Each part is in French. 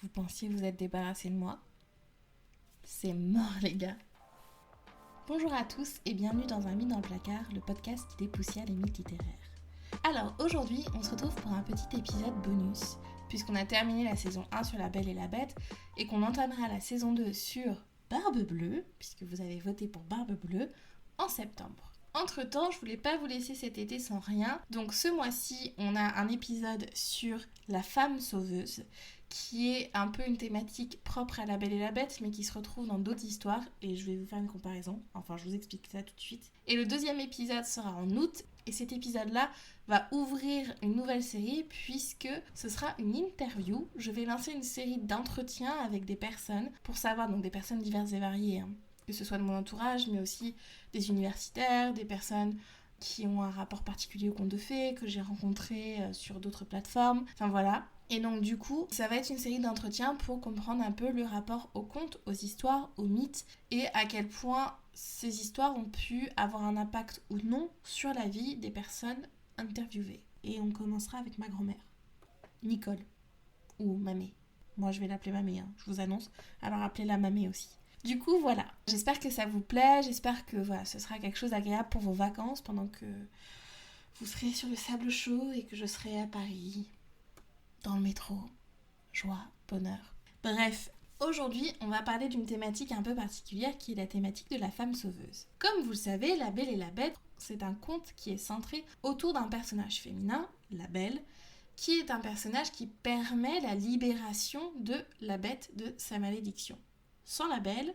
Vous pensiez vous être débarrassé de moi? C'est mort les gars. Bonjour à tous et bienvenue dans Un mythe dans le placard, le podcast qui dépoussière les mythes littéraires. Alors aujourd'hui, on se retrouve pour un petit épisode bonus, puisqu'on a terminé la saison 1 sur La Belle et la Bête, et qu'on entamera la saison 2 sur Barbe Bleue, puisque vous avez voté pour Barbe Bleue, en septembre. Entre-temps, je voulais pas vous laisser cet été sans rien, donc ce mois-ci, on a un épisode sur la femme sauveuse, qui est un peu une thématique propre à La Belle et la Bête, mais qui se retrouve dans d'autres histoires, et je vais vous faire une comparaison, enfin je vous explique ça tout de suite. Et le deuxième épisode sera en août, et cet épisode-là va ouvrir une nouvelle série, puisque ce sera une interview. Je vais lancer une série d'entretiens avec des personnes, pour savoir, donc des personnes diverses et variées, que ce soit de mon entourage, mais aussi des universitaires, des personnes qui ont un rapport particulier au conte de fées, que j'ai rencontrés sur d'autres plateformes, enfin voilà. Et donc du coup, ça va être une série d'entretiens pour comprendre un peu le rapport aux contes, aux histoires, aux mythes, et à quel point ces histoires ont pu avoir un impact ou non sur la vie des personnes interviewées. Et on commencera avec ma grand-mère, Nicole, ou Mamé. Moi je vais l'appeler Mamé, je vous annonce, alors appelez-la Mamé aussi. Du coup, voilà. J'espère que ça vous plaît, j'espère que voilà, ce sera quelque chose d'agréable pour vos vacances pendant que vous serez sur le sable chaud et que je serai à Paris, dans le métro. Joie, bonheur. Bref, aujourd'hui, on va parler d'une thématique un peu particulière qui est la thématique de la femme sauveuse. Comme vous le savez, La Belle et la Bête, c'est un conte qui est centré autour d'un personnage féminin, la Belle, qui est un personnage qui permet la libération de la Bête de sa malédiction. Sans la Belle,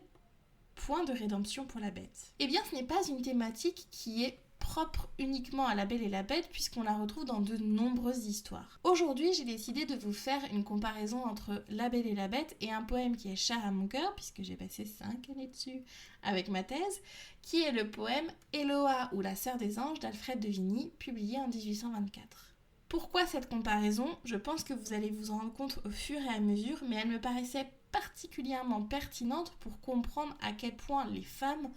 point de rédemption pour la Bête. Eh bien, ce n'est pas une thématique qui est propre uniquement à La Belle et la Bête, puisqu'on la retrouve dans de nombreuses histoires. Aujourd'hui, j'ai décidé de vous faire une comparaison entre La Belle et la Bête et un poème qui est cher à mon cœur, puisque j'ai passé 5 années dessus avec ma thèse, qui est le poème Eloa ou la sœur des anges d'Alfred de Vigny, publié en 1824. Pourquoi cette comparaison ? Je pense que vous allez vous en rendre compte au fur et à mesure, mais elle me paraissait particulièrement pertinente pour comprendre à quel point les femmes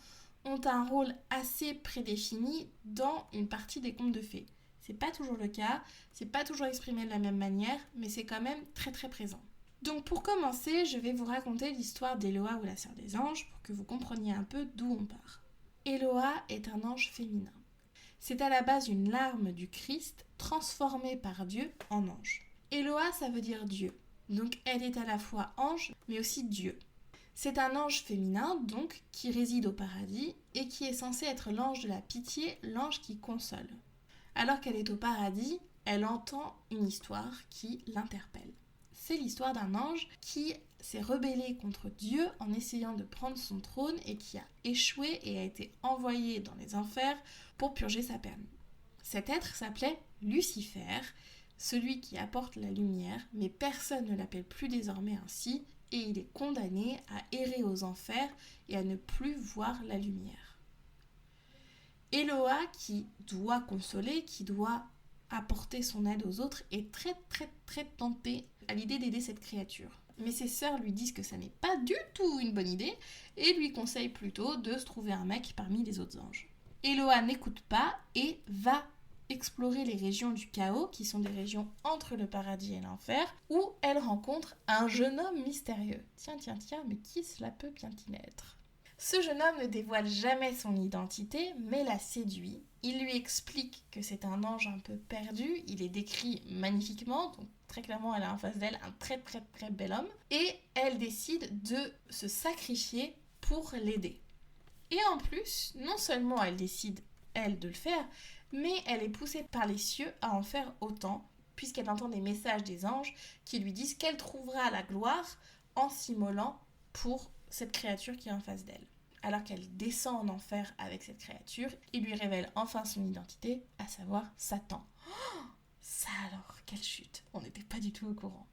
ont un rôle assez prédéfini dans une partie des contes de fées. C'est pas toujours le cas, c'est pas toujours exprimé de la même manière, mais c'est quand même très très présent. Donc pour commencer, je vais vous raconter l'histoire d'Eloa ou la sœur des anges pour que vous compreniez un peu d'où on part. Eloa est un ange féminin. C'est à la base une larme du Christ transformée par Dieu en ange. Eloa, ça veut dire Dieu. Donc elle est à la fois ange, mais aussi Dieu. C'est un ange féminin, donc, qui réside au paradis et qui est censé être l'ange de la pitié, l'ange qui console. Alors qu'elle est au paradis, elle entend une histoire qui l'interpelle. C'est l'histoire d'un ange qui s'est rebellé contre Dieu en essayant de prendre son trône et qui a échoué et a été envoyé dans les enfers pour purger sa peine. Cet être s'appelait Lucifer, celui qui apporte la lumière, mais personne ne l'appelle plus désormais ainsi, et il est condamné à errer aux enfers et à ne plus voir la lumière. Eloa, qui doit consoler, qui doit apporter son aide aux autres, est très très très tentée à l'idée d'aider cette créature. Mais ses sœurs lui disent que ça n'est pas du tout une bonne idée et lui conseillent plutôt de se trouver un mec parmi les autres anges. Eloa n'écoute pas et va explorer les régions du chaos, qui sont des régions entre le paradis et l'enfer, où elle rencontre un jeune homme mystérieux. Tiens, mais qui cela peut bien-il être ? Ce jeune homme ne dévoile jamais son identité, mais la séduit. Il lui explique que c'est un ange un peu perdu, il est décrit magnifiquement, donc très clairement elle a en face d'elle un très très très bel homme, et elle décide de se sacrifier pour l'aider. Et en plus, non seulement elle décide, elle, de le faire, mais elle est poussée par les cieux à en faire autant, puisqu'elle entend des messages des anges qui lui disent qu'elle trouvera la gloire en s'immolant pour cette créature qui est en face d'elle. Alors qu'elle descend en enfer avec cette créature, il lui révèle enfin son identité, à savoir Satan. Oh, ça alors, quelle chute, on n'était pas du tout au courant.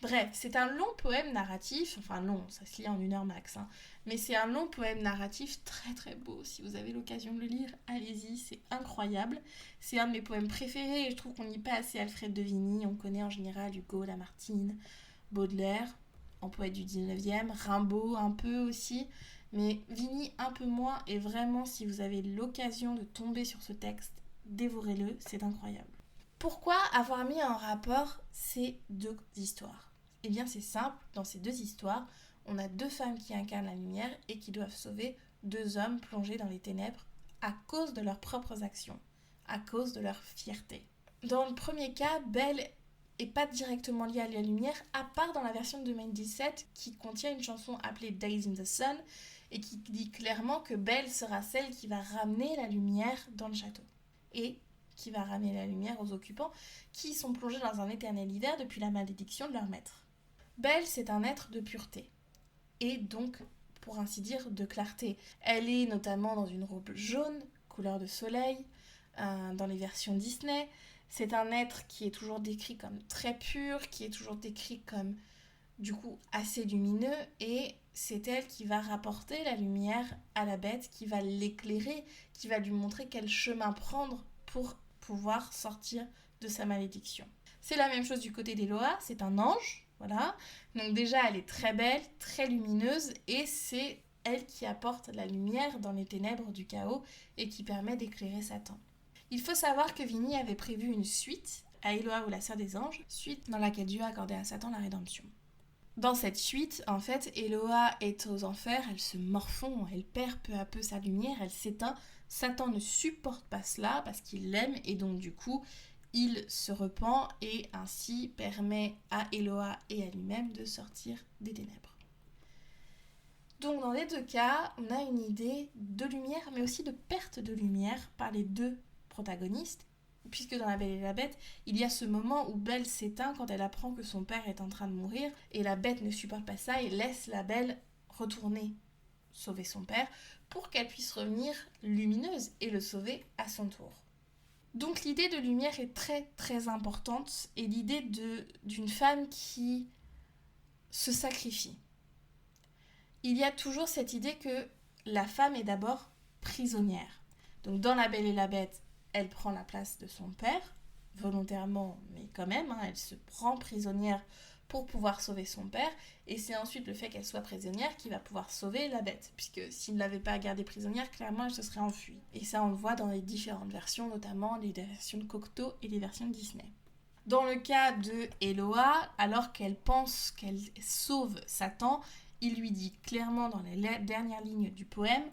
Bref, c'est un long poème narratif, enfin long, ça se lit en 1 heure max, mais c'est un long poème narratif très très beau. Si vous avez l'occasion de le lire, allez-y, c'est incroyable. C'est un de mes poèmes préférés et je trouve qu'on lit pas assez Alfred de Vigny. On connaît en général Hugo, Lamartine, Baudelaire, en poète du 19e, Rimbaud un peu aussi, mais Vigny un peu moins. Et vraiment, si vous avez l'occasion de tomber sur ce texte, dévorez-le, c'est incroyable. Pourquoi avoir mis en rapport ces deux histoires ? Eh bien c'est simple, dans ces deux histoires, on a deux femmes qui incarnent la lumière et qui doivent sauver deux hommes plongés dans les ténèbres à cause de leurs propres actions, à cause de leur fierté. Dans le premier cas, Belle est pas directement liée à la lumière, à part dans la version de 2017 qui contient une chanson appelée Days in the Sun et qui dit clairement que Belle sera celle qui va ramener la lumière dans le château et qui va ramener la lumière aux occupants qui sont plongés dans un éternel hiver depuis la malédiction de leur maître. Belle, c'est un être de pureté et donc, pour ainsi dire, de clarté. Elle est notamment dans une robe jaune, couleur de soleil, dans les versions Disney. C'est un être qui est toujours décrit comme très pur, qui est toujours décrit comme, du coup, assez lumineux, et c'est elle qui va rapporter la lumière à la bête, qui va l'éclairer, qui va lui montrer quel chemin prendre pour pouvoir sortir de sa malédiction. C'est la même chose du côté d'Eloa, c'est un ange, voilà. Donc déjà, elle est très belle, très lumineuse, et c'est elle qui apporte la lumière dans les ténèbres du chaos et qui permet d'éclairer Satan. Il faut savoir que Vinnie avait prévu une suite à Eloa ou la sœur des anges, suite dans laquelle Dieu a accordé à Satan la rédemption. Dans cette suite, en fait, Eloa est aux enfers, elle se morfond, elle perd peu à peu sa lumière, elle s'éteint. Satan ne supporte pas cela parce qu'il l'aime et donc du coup, il se repent et ainsi permet à Eloa et à lui-même de sortir des ténèbres. Donc dans les deux cas, on a une idée de lumière mais aussi de perte de lumière par les deux protagonistes, puisque dans La Belle et la Bête, il y a ce moment où Belle s'éteint quand elle apprend que son père est en train de mourir, et la Bête ne supporte pas ça et laisse la Belle retourner sauver son père pour qu'elle puisse revenir lumineuse et le sauver à son tour. Donc l'idée de lumière est très très importante, et l'idée d'une femme qui se sacrifie. Il y a toujours cette idée que la femme est d'abord prisonnière. Donc dans La Belle et la Bête, elle prend la place de son père, volontairement, mais quand même, elle se prend prisonnière pour pouvoir sauver son père, et c'est ensuite le fait qu'elle soit prisonnière qui va pouvoir sauver la bête, puisque s'il ne l'avait pas gardée prisonnière, clairement elle se serait enfuie. Et ça on le voit dans les différentes versions, notamment les versions de Cocteau et les versions de Disney. Dans le cas de Eloa, alors qu'elle pense qu'elle sauve Satan, il lui dit clairement dans les dernières lignes du poème: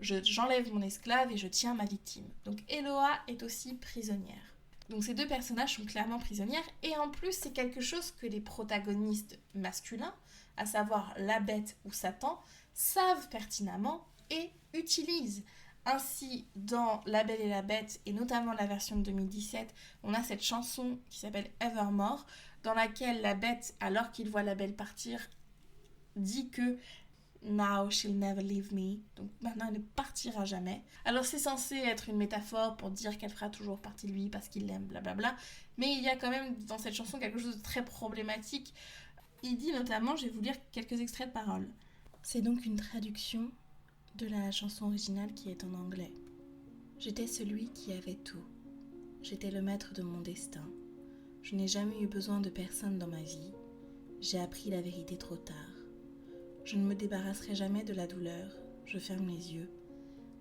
j'enlève mon esclave et je tiens ma victime. Donc Eloa est aussi prisonnière. Donc ces deux personnages sont clairement prisonnières, et en plus c'est quelque chose que les protagonistes masculins, à savoir la bête ou Satan, savent pertinemment et utilisent. Ainsi, dans La Belle et la Bête, et notamment la version de 2017, on a cette chanson qui s'appelle Evermore, dans laquelle la bête, alors qu'il voit la belle partir, dit que Now she'll never leave me. Donc maintenant elle ne partira jamais. Alors c'est censé être une métaphore pour dire qu'elle fera toujours partie de lui parce qu'il l'aime, blablabla. Mais il y a quand même dans cette chanson quelque chose de très problématique. Il dit notamment, je vais vous lire quelques extraits de paroles. C'est donc une traduction de la chanson originale qui est en anglais. J'étais celui qui avait tout. J'étais le maître de mon destin. Je n'ai jamais eu besoin de personne dans ma vie. J'ai appris la vérité trop tard. Je ne me débarrasserai jamais de la douleur, je ferme les yeux,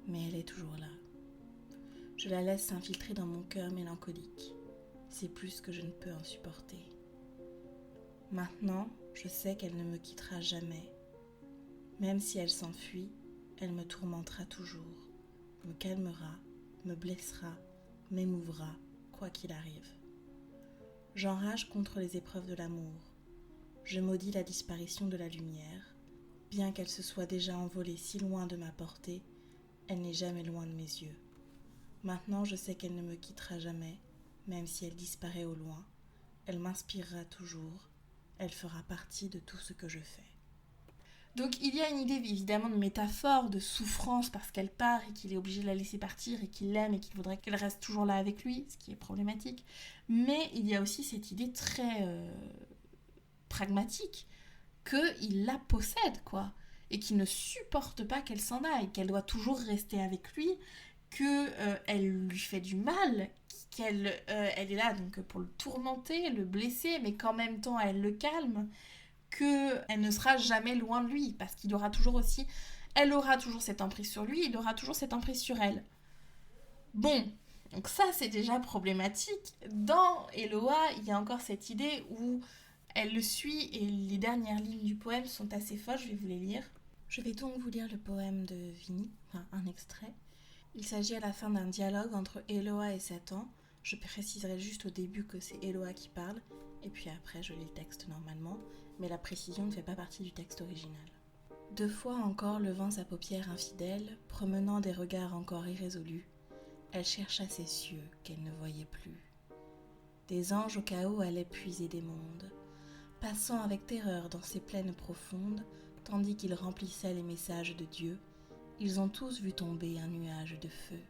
mais elle est toujours là. Je la laisse s'infiltrer dans mon cœur mélancolique. C'est plus que je ne peux en supporter. Maintenant, je sais qu'elle ne me quittera jamais. Même si elle s'enfuit, elle me tourmentera toujours, me calmera, me blessera, m'émouvra, quoi qu'il arrive. J'enrage contre les épreuves de l'amour. Je maudis la disparition de la lumière. Bien qu'elle se soit déjà envolée si loin de ma portée, elle n'est jamais loin de mes yeux. Maintenant, je sais qu'elle ne me quittera jamais, même si elle disparaît au loin. Elle m'inspirera toujours. Elle fera partie de tout ce que je fais. Donc il y a une idée évidemment de métaphore, de souffrance parce qu'elle part et qu'il est obligé de la laisser partir et qu'il l'aime et qu'il voudrait qu'elle reste toujours là avec lui, ce qui est problématique. Mais il y a aussi cette idée très pragmatique qu'il la possède, quoi, et qu'il ne supporte pas qu'elle s'en aille, qu'elle doit toujours rester avec lui, qu'elle lui fait du mal, qu'elle elle est là donc pour le tourmenter, le blesser, mais qu'en même temps elle le calme, qu'elle ne sera jamais loin de lui, parce qu'il aura toujours aussi, elle aura toujours cette emprise sur lui, il aura toujours cette emprise sur elle. Bon, donc ça c'est déjà problématique. Dans Eloa, il y a encore cette idée où elle le suit et les dernières lignes du poème sont assez folles, je vais vous les lire. Je vais donc vous lire le poème de Vinnie, enfin un extrait. Il s'agit à la fin d'un dialogue entre Eloa et Satan. Je préciserai juste au début que c'est Eloa qui parle, et puis après je lis le texte normalement, mais la précision ne fait pas partie du texte original. 2 fois encore levant sa paupière infidèle, promenant des regards encore irrésolus, elle chercha ces cieux qu'elle ne voyait plus. Des anges au chaos allaient puiser des mondes, passant avec terreur dans ces plaines profondes, tandis qu'ils remplissaient les messages de Dieu, ils ont tous vu tomber un nuage de feu.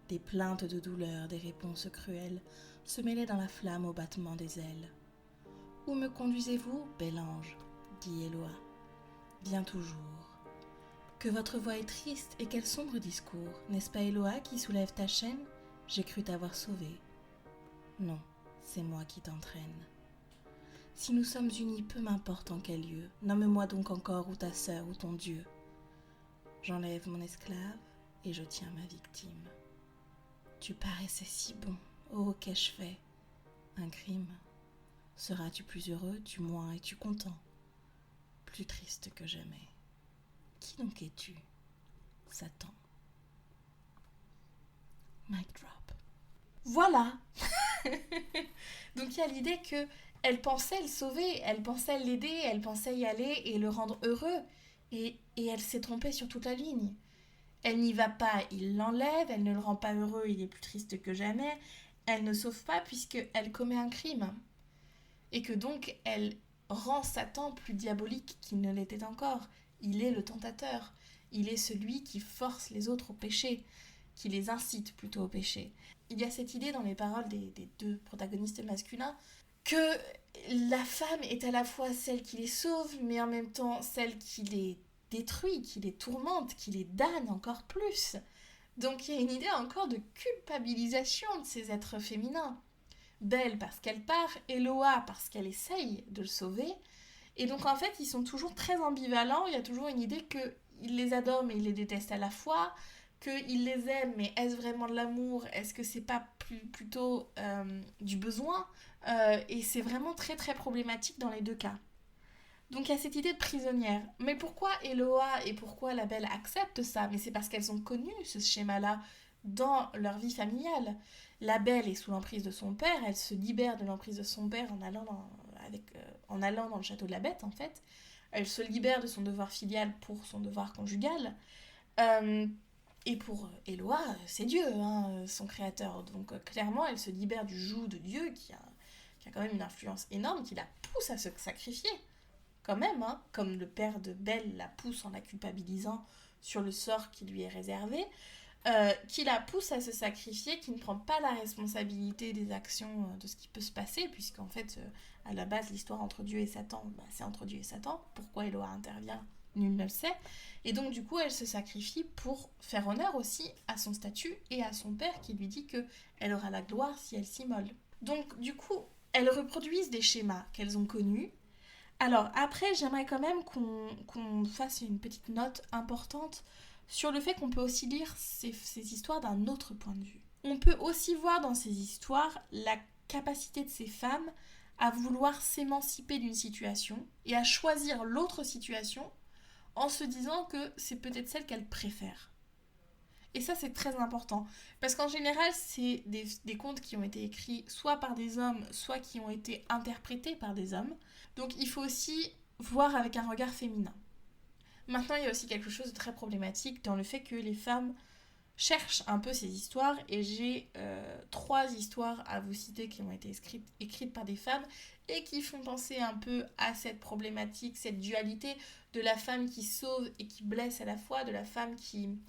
Des plaintes de douleur, des réponses cruelles, se mêlaient dans la flamme au battement des ailes. « Où me conduisez-vous, bel ange ?» dit Eloa. « Viens toujours. » « Que votre voix est triste et quel sombre discours. N'est-ce pas Eloa qui soulève ta chaîne ? J'ai cru t'avoir sauvé. » « Non, c'est moi qui t'entraîne. Si nous sommes unis, peu m'importe en quel lieu, nomme-moi donc encore ou ta sœur ou ton Dieu. J'enlève mon esclave et je tiens ma victime. Tu paraissais si bon, oh qu'ai-je fait ? Un crime. Seras-tu plus heureux, du moins es-tu content ? Plus triste que jamais. Qui donc es-tu ? Satan. Mic drop. Voilà. Donc il y a l'idée que elle pensait le sauver, elle pensait l'aider, elle pensait y aller et le rendre heureux. Et elle s'est trompée sur toute la ligne. Elle n'y va pas, il l'enlève, elle ne le rend pas heureux, il est plus triste que jamais. Elle ne sauve pas puisqu'elle commet un crime. Et que donc elle rend Satan plus diabolique qu'il ne l'était encore. Il est le tentateur. Il est celui qui force les autres au péché, qui les incite plutôt au péché. Il y a cette idée dans les paroles des 2 protagonistes masculins que la femme est à la fois celle qui les sauve, mais en même temps celle qui les détruit, qui les tourmente, qui les damne encore plus. Donc il y a une idée encore de culpabilisation de ces êtres féminins. Belle parce qu'elle part, Eloa parce qu'elle essaye de le sauver. Et donc en fait ils sont toujours très ambivalents, il y a toujours une idée qu'il les adore mais il les déteste à la fois, qu'il les aime, mais est-ce vraiment de l'amour ? Est-ce que c'est pas plutôt du besoin ? Et c'est vraiment très très problématique dans les 2 cas. Donc il y a cette idée de prisonnière. Mais pourquoi Eloa et pourquoi la Belle acceptent ça ? Mais c'est parce qu'elles ont connu ce schéma-là dans leur vie familiale. La Belle est sous l'emprise de son père, elle se libère de l'emprise de son père en allant dans le château de la Bête en fait. Elle se libère de son devoir filial pour son devoir conjugal. Et pour Eloa, c'est Dieu, son créateur. Donc clairement, elle se libère du joug de Dieu qui a quand même une influence énorme, qui la pousse à se sacrifier. Quand même, comme le père de Belle la pousse en la culpabilisant sur le sort qui lui est réservé, qui la pousse à se sacrifier, qui ne prend pas la responsabilité des actions de ce qui peut se passer, puisqu'en fait, à la base, l'histoire entre Dieu et Satan, c'est entre Dieu et Satan. Pourquoi Eloa intervient ? Nul ne le sait. Et donc, du coup, elle se sacrifie pour faire honneur aussi à son statut et à son père qui lui dit qu'elle aura la gloire si elle s'immole. Donc, du coup, elles reproduisent des schémas qu'elles ont connus. Alors, après, j'aimerais quand même qu'on fasse une petite note importante sur le fait qu'on peut aussi lire ces histoires d'un autre point de vue. On peut aussi voir dans ces histoires la capacité de ces femmes à vouloir s'émanciper d'une situation et à choisir l'autre situation en se disant que c'est peut-être celle qu'elle préfère. Et ça, c'est très important. Parce qu'en général, c'est des contes qui ont été écrits soit par des hommes, soit qui ont été interprétés par des hommes. Donc il faut aussi voir avec un regard féminin. Maintenant, il y a aussi quelque chose de très problématique dans le fait que les femmes cherchent un peu ces histoires. Et j'ai 3 histoires à vous citer qui ont été écrites par des femmes et qui font penser un peu à cette problématique, cette dualité de la femme qui sauve et qui blesse à la fois, de la femme qui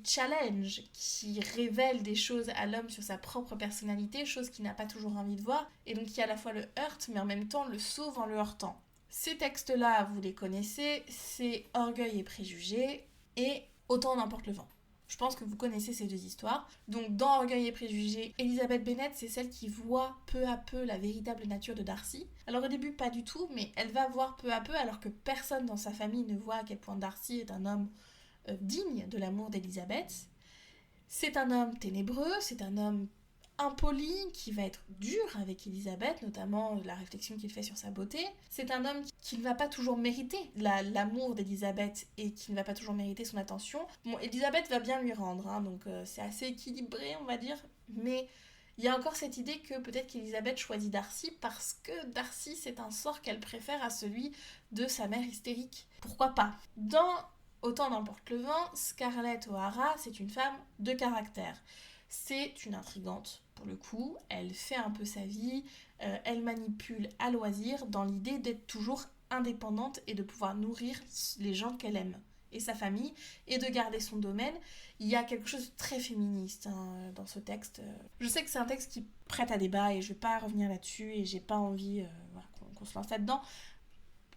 challenge, qui révèle des choses à l'homme sur sa propre personnalité, chose qu'il n'a pas toujours envie de voir, et donc qui à la fois le heurte, mais en même temps le sauve en le heurtant. Ces textes-là, vous les connaissez, c'est Orgueil et Préjugés et Autant n'emporte le vent. Je pense que vous connaissez ces 2 histoires. Donc dans Orgueil et Préjugés, Elizabeth Bennet, c'est celle qui voit peu à peu la véritable nature de Darcy. Alors au début, pas du tout, mais elle va voir peu à peu, alors que personne dans sa famille ne voit à quel point Darcy est un homme digne de l'amour d'Elizabeth. C'est un homme ténébreux, c'est un homme impoli, qui va être dur avec Elisabeth, notamment la réflexion qu'il fait sur sa beauté. C'est un homme qui ne va pas toujours mériter l'amour d'Elisabeth et qui ne va pas toujours mériter son attention. Bon, Elisabeth va bien lui rendre, hein, donc c'est assez équilibré, on va dire, mais il y a encore cette idée que peut-être qu'Elisabeth choisit Darcy parce que Darcy, c'est un sort qu'elle préfère à celui de sa mère hystérique. Pourquoi pas? Dans Autant n'emporte le vent, Scarlett O'Hara, c'est une femme de caractère. C'est une intrigante, pour le coup. Elle fait un peu sa vie, elle manipule à loisir dans l'idée d'être toujours indépendante et de pouvoir nourrir les gens qu'elle aime et sa famille et de garder son domaine. Il y a quelque chose de très féministe dans ce texte. Je sais que c'est un texte qui prête à débat et je vais pas revenir là-dessus et j'ai pas envie qu'on se lance là-dedans.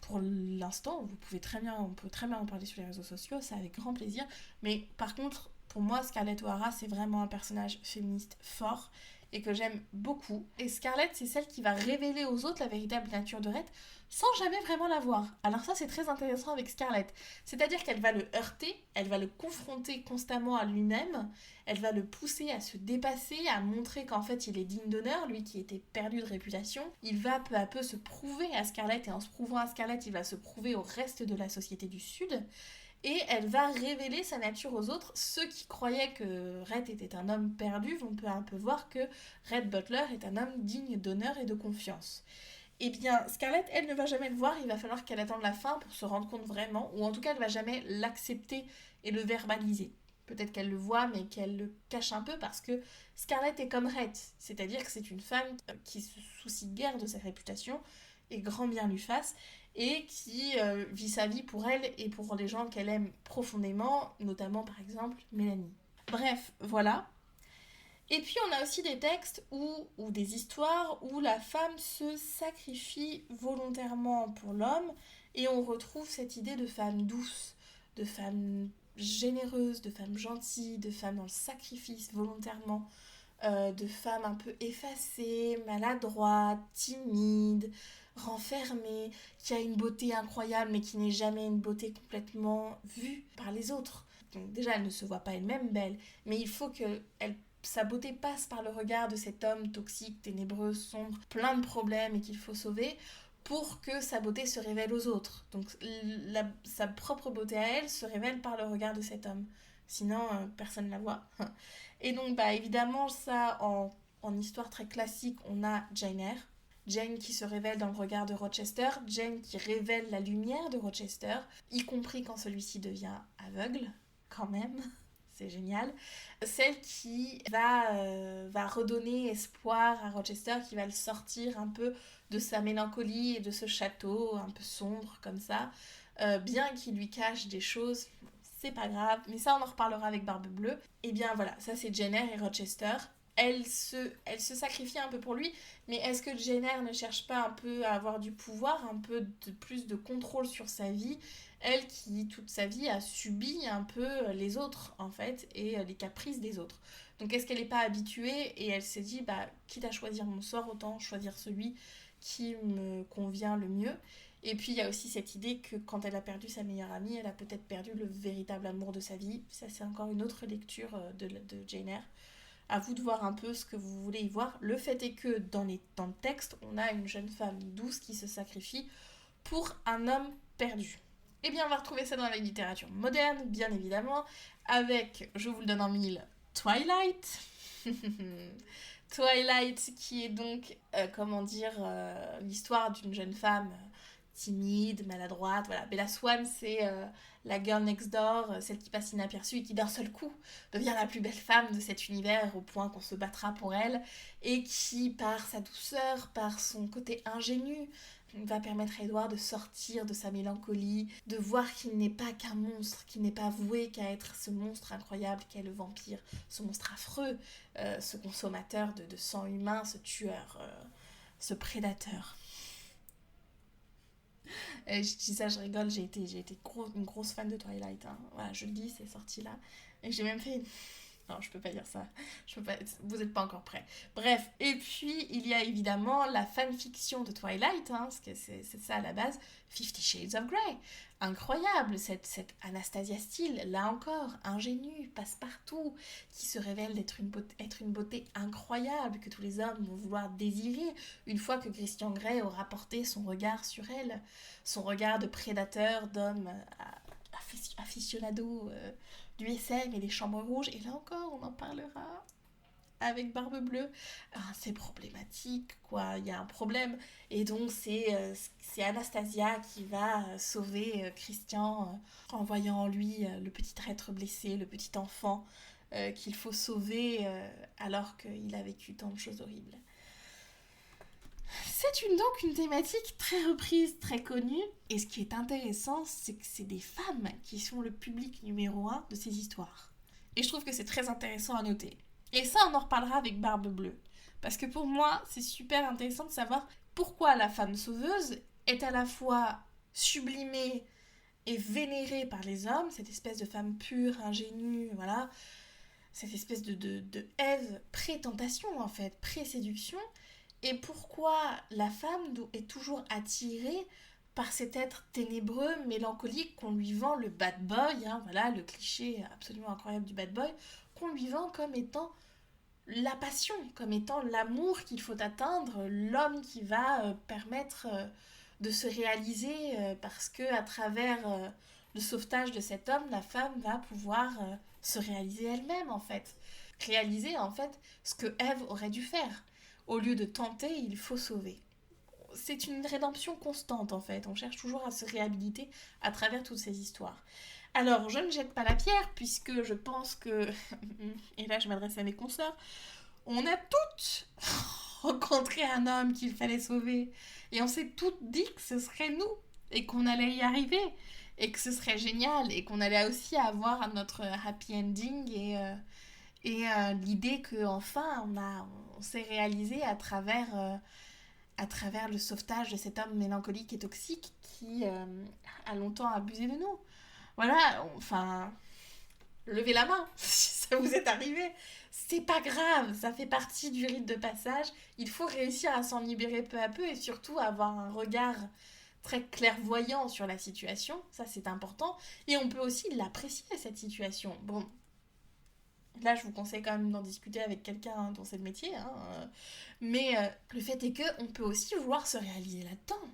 Pour l'instant, on peut très bien en parler sur les réseaux sociaux, c'est avec grand plaisir. Mais par contre, pour moi, Scarlett O'Hara, c'est vraiment un personnage féministe fort et que j'aime beaucoup. Et Scarlett, c'est celle qui va révéler aux autres la véritable nature de Red sans jamais vraiment la voir. Alors ça, c'est très intéressant avec Scarlett. C'est-à-dire qu'elle va le heurter, elle va le confronter constamment à lui-même, elle va le pousser à se dépasser, à montrer qu'en fait, il est digne d'honneur, lui qui était perdu de réputation. Il va peu à peu se prouver à Scarlett, et en se prouvant à Scarlett, il va se prouver au reste de la société du Sud. Et elle va révéler sa nature aux autres. Ceux qui croyaient que Red était un homme perdu vont peu à peu voir que Red Butler est un homme digne d'honneur et de confiance. Eh bien, Scarlett, elle ne va jamais le voir, il va falloir qu'elle attende la fin pour se rendre compte vraiment, ou en tout cas, elle ne va jamais l'accepter et le verbaliser. Peut-être qu'elle le voit, mais qu'elle le cache un peu parce que Scarlett est comme Red, c'est-à-dire que c'est une femme qui se soucie guère de sa réputation, et grand bien lui fasse, et qui vit sa vie pour elle et pour les gens qu'elle aime profondément, notamment par exemple Mélanie. Bref, voilà. Et puis on a aussi des textes ou des histoires où la femme se sacrifie volontairement pour l'homme et on retrouve cette idée de femme douce, de femme généreuse, de femme gentille, de femme dans le sacrifice volontairement, de femme un peu effacée, maladroite, timide, renfermée, qui a une beauté incroyable mais qui n'est jamais une beauté complètement vue par les autres. Donc déjà elle ne se voit pas elle-même belle, mais il faut qu'elle sa beauté passe par le regard de cet homme toxique, ténébreux, sombre, plein de problèmes et qu'il faut sauver pour que sa beauté se révèle aux autres. Donc sa propre beauté à elle se révèle par le regard de cet homme. Sinon, personne ne la voit. Et donc, évidemment, ça, en histoire très classique, on a Jane Eyre. Jane qui se révèle dans le regard de Rochester, Jane qui révèle la lumière de Rochester, y compris quand celui-ci devient aveugle, quand même. C'est génial. Celle qui va redonner espoir à Rochester, qui va le sortir un peu de sa mélancolie et de ce château un peu sombre comme ça. Bien qu'il lui cache des choses, c'est pas grave, mais ça on en reparlera avec Barbe Bleue. Et bien voilà, ça c'est Jane Eyre et Rochester. Elle se sacrifie un peu pour lui, mais est-ce que Jane Eyre ne cherche pas un peu à avoir du pouvoir, un peu plus de contrôle sur sa vie, elle qui toute sa vie a subi un peu les autres en fait et les caprices des autres. Donc est-ce qu'elle n'est pas habituée et elle s'est dit quitte à choisir mon sort, autant choisir celui qui me convient le mieux. Et puis il y a aussi cette idée que quand elle a perdu sa meilleure amie, elle a peut-être perdu le véritable amour de sa vie. Ça c'est encore une autre lecture de Jane Eyre. À vous de voir un peu ce que vous voulez y voir. Le fait est que dans le texte, on a une jeune femme douce qui se sacrifie pour un homme perdu. Eh bien, on va retrouver ça dans la littérature moderne, bien évidemment, avec, je vous le donne en mille, Twilight. Twilight, qui est donc, l'histoire d'une jeune femme timide, maladroite, voilà. Bella Swan, c'est la girl next door, celle qui passe inaperçue et qui d'un seul coup devient la plus belle femme de cet univers au point qu'on se battra pour elle et qui, par sa douceur, par son côté ingénu, va permettre à Edward de sortir de sa mélancolie, de voir qu'il n'est pas qu'un monstre, qu'il n'est pas voué qu'à être ce monstre incroyable qu'est le vampire, ce monstre affreux, ce consommateur de sang humain, ce tueur, ce prédateur. Et je dis ça, je rigole, une grosse fan de Twilight. Hein. Voilà, je le dis, c'est sorti là. Et j'ai même fait Non, je peux pas dire ça. Vous n'êtes pas encore prêts. Bref, et puis il y a évidemment la fanfiction de Twilight, parce que c'est ça à la base, 50 Shades of Grey. Incroyable, cette Anastasia Steele, là encore, ingénue, passe-partout, qui se révèle être une beauté incroyable, que tous les hommes vont vouloir désirer, une fois que Christian Grey aura porté son regard sur elle, son regard de prédateur, d'homme aficionado du SM et des chambres rouges. Et là encore, on en parlera avec Barbe Bleue. C'est problématique, quoi. Il y a un problème. Et donc, c'est Anastasia qui va sauver Christian en voyant en lui le petit traître blessé, le petit enfant qu'il faut sauver alors qu'il a vécu tant de choses horribles. C'est donc une thématique très reprise, très connue. Et ce qui est intéressant, c'est que c'est des femmes qui sont le public numéro 1 de ces histoires. Et je trouve que c'est très intéressant à noter. Et ça, on en reparlera avec Barbe Bleue. Parce que pour moi, c'est super intéressant de savoir pourquoi la femme sauveuse est à la fois sublimée et vénérée par les hommes, cette espèce de femme pure, ingénue, voilà, cette espèce de Ève pré-tentation, en fait, pré-séduction, et pourquoi la femme est toujours attirée par cet être ténébreux, mélancolique qu'on lui vend, le bad boy, voilà, le cliché absolument incroyable du bad boy, qu'on lui vend comme étant la passion, comme étant l'amour qu'il faut atteindre, l'homme qui va permettre de se réaliser, parce que à travers le sauvetage de cet homme, la femme va pouvoir se réaliser elle-même, en fait. Réaliser, en fait, ce que Ève aurait dû faire. Au lieu de tenter, il faut sauver. C'est une rédemption constante, en fait. On cherche toujours à se réhabiliter à travers toutes ces histoires. Alors, je ne jette pas la pierre, puisque je pense que, et là je m'adresse à mes consoeurs, on a toutes rencontré un homme qu'il fallait sauver, et on s'est toutes dit que ce serait nous, et qu'on allait y arriver, et que ce serait génial, et qu'on allait aussi avoir notre happy ending, et l'idée qu'enfin on s'est réalisé à travers le sauvetage de cet homme mélancolique et toxique qui a longtemps abusé de nous. Voilà, enfin, levez la main si ça vous est arrivé. C'est pas grave, ça fait partie du rite de passage. Il faut réussir à s'en libérer peu à peu et surtout avoir un regard très clairvoyant sur la situation. Ça, c'est important. Et on peut aussi l'apprécier, cette situation. Bon, là, je vous conseille quand même d'en discuter avec quelqu'un dont c'est le métier. Mais le fait est qu'on peut aussi vouloir se réaliser là-dedans.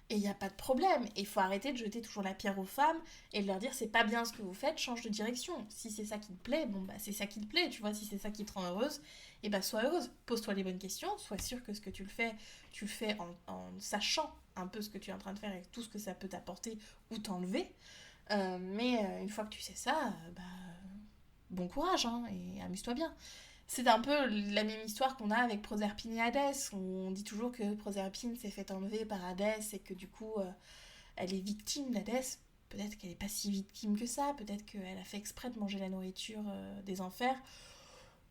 Et il n'y a pas de problème. Et il faut arrêter de jeter toujours la pierre aux femmes et de leur dire c'est pas bien ce que vous faites, change de direction. Si c'est ça qui te plaît, bon bah c'est ça qui te plaît, tu vois, si c'est ça qui te rend heureuse, et bah sois heureuse. Pose-toi les bonnes questions, sois sûre que ce que tu le fais en sachant un peu ce que tu es en train de faire et tout ce que ça peut t'apporter ou t'enlever. Mais une fois que tu sais ça, bon courage et amuse-toi bien. C'est un peu la même histoire qu'on a avec Proserpine et Hadès. On dit toujours que Proserpine s'est fait enlever par Hadès et que du coup, elle est victime d'Hadès. Peut-être qu'elle n'est pas si victime que ça. Peut-être qu'elle a fait exprès de manger la nourriture des enfers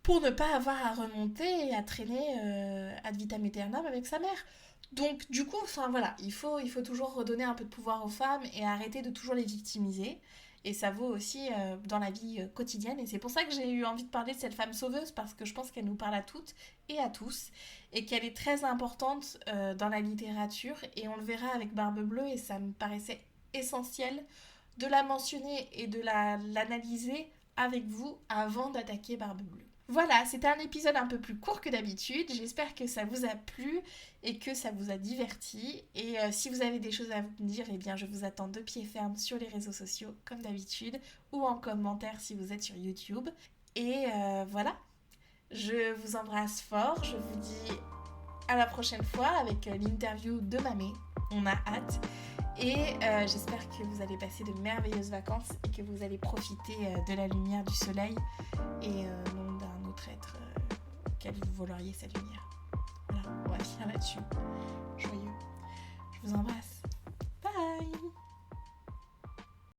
pour ne pas avoir à remonter et à traîner ad vitam aeternam avec sa mère. Donc du coup, voilà, il faut toujours redonner un peu de pouvoir aux femmes et arrêter de toujours les victimiser. Et ça vaut aussi dans la vie quotidienne. Et c'est pour ça que j'ai eu envie de parler de cette femme sauveuse, parce que je pense qu'elle nous parle à toutes et à tous, et qu'elle est très importante dans la littérature. Et on le verra avec Barbe Bleue, et ça me paraissait essentiel de la mentionner et de l'analyser avec vous avant d'attaquer Barbe Bleue. Voilà, c'était un épisode un peu plus court que d'habitude. J'espère que ça vous a plu et que ça vous a diverti. Et si vous avez des choses à me dire, eh bien je vous attends de pied ferme sur les réseaux sociaux comme d'habitude ou en commentaire si vous êtes sur YouTube. Et voilà, je vous embrasse fort. Je vous dis à la prochaine fois avec l'interview de Mamé. On a hâte. Et j'espère que vous allez passer de merveilleuses vacances et que vous allez profiter de la lumière du soleil et non d'un autre être auquel vous voleriez cette lumière. Voilà, on va finir là-dessus. Joyeux. Je vous embrasse.